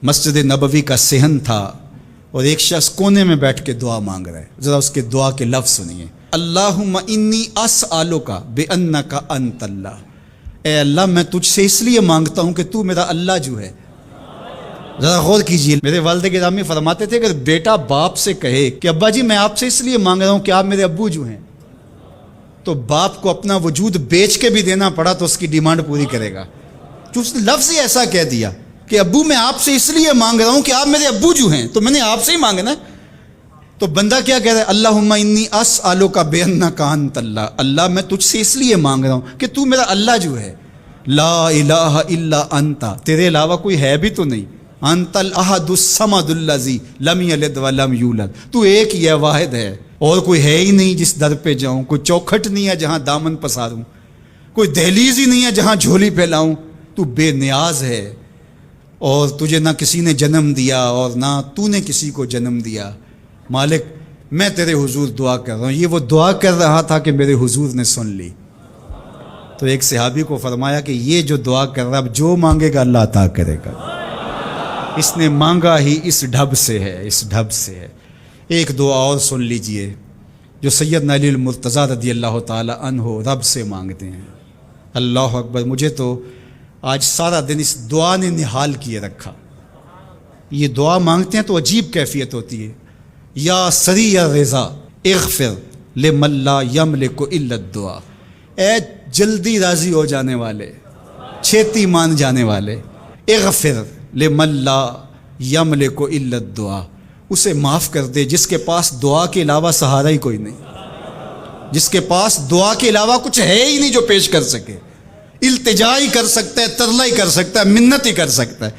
مسجد نبوی کا صحن تھا اور ایک شخص کونے میں بیٹھ کے دعا مانگ رہا ہے. ذرا اس کے دعا کے لفظ سنیے. اللہم انی اسألک بانک انت اللہ. اے اللہ میں تجھ سے اس لیے مانگتا ہوں کہ تو میرا اللہ جو ہے. ذرا غور کیجیے. میرے والد گرامی فرماتے تھے کہ بیٹا باپ سے کہے کہ ابا جی میں آپ سے اس لیے مانگ رہا ہوں کہ آپ میرے ابو جو ہیں، تو باپ کو اپنا وجود بیچ کے بھی دینا پڑا تو اس کی ڈیمانڈ پوری کرے گا. جو اس نے لفظ ہی ایسا کہہ دیا کہ ابو میں آپ سے اس لیے مانگ رہا ہوں کہ آپ میرے ابو جو ہیں، تو میں نے آپ سے ہی مانگنا ہے. تو بندہ کیا کہہ رہا ہے؟ اللہم انی اسألک بانک انت اللہ. اللہ میں تجھ سے اس لیے مانگ رہا ہوں کہ تو میرا اللہ جو ہے. لا الہ الا انت، تیرے علاوہ کوئی ہے بھی تو نہیں. انت الاحد الصمد الذی لم یلد ولم یولد. تو ایک ہی ہے، واحد ہے، اور کوئی ہے ہی نہیں جس در پہ جاؤں. کوئی چوکھٹ نہیں ہے جہاں دامن پساروں، کوئی دہلیز ہی نہیں ہے جہاں جھولی پھیلاؤں. تو بے نیاز ہے اور تجھے نہ کسی نے جنم دیا اور نہ تو نے کسی کو جنم دیا. مالک میں تیرے حضور دعا کر رہا ہوں. یہ وہ دعا کر رہا تھا کہ میرے حضور نے سن لی. تو ایک صحابی کو فرمایا کہ یہ جو دعا کر رہا اب جو مانگے گا اللہ عطا کرے گا. اس نے مانگا ہی اس ڈھب سے ہے، اس ڈھب سے ہے. ایک دعا اور سن لیجئے جو سیدنا علی المرتضیٰ رضی اللہ تعالی عنہ رب سے مانگتے ہیں. اللہ اکبر. مجھے تو آج سارا دن اس دعا نے نحال کیے رکھا. یہ دعا مانگتے ہیں تو عجیب کیفیت ہوتی ہے. یا سریع الرضا اغفر لمن لا یملک الا الدعاء. اے جلدی راضی ہو جانے والے، چھیتی مان جانے والے، اغفر لمن لا یملک الا الدعاء. اسے معاف کر دے جس کے پاس دعا کے علاوہ سہارا ہی کوئی نہیں، جس کے پاس دعا کے علاوہ کچھ ہے ہی نہیں جو پیش کر سکے. التجا ہی کر سکتا ہے، ترلا ہی کر سکتا ہے، منت ہی کر سکتا ہے.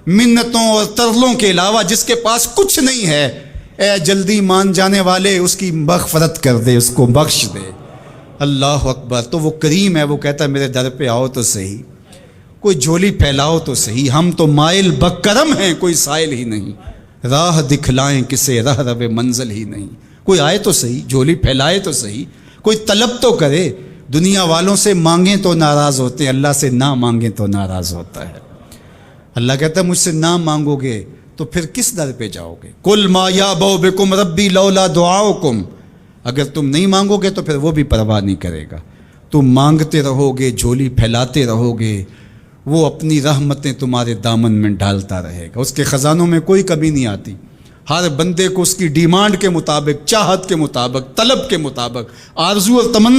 منتوں اور ترلوں کے علاوہ جس کے پاس کچھ نہیں ہے، اے جلدی مان جانے والے اس کی مغفرت کر دے، اس کو بخش دے. اللہ اکبر. تو وہ کریم ہے، وہ کہتا ہے میرے در پہ آؤ تو صحیح، کوئی جھولی پھیلاؤ تو صحیح. ہم تو مائل بکرم ہیں، کوئی سائل ہی نہیں. راہ دکھلائیں کسے رہ رو منزل ہی نہیں. کوئی آئے تو صحیح، جھولی پھیلائے تو صحیح، کوئی طلب تو کرے. دنیا والوں سے مانگیں تو ناراض ہوتے ہیں، اللہ سے نہ مانگیں تو ناراض ہوتا ہے. اللہ کہتا ہے مجھ سے نہ مانگو گے تو پھر کس در پہ جاؤ گے؟ قل ما یعبأ بکم ربی لولا دعاؤکم. اگر تم نہیں مانگو گے تو پھر وہ بھی پرواہ نہیں کرے گا. تم مانگتے رہو گے، جھولی پھیلاتے رہو گے، وہ اپنی رحمتیں تمہارے دامن میں ڈالتا رہے گا. اس کے خزانوں میں کوئی کمی نہیں آتی. ہر بندے کو اس کی ڈیمانڈ کے مطابق، چاہت کے مطابق، طلب کے مطابق، آرزو اور تمنا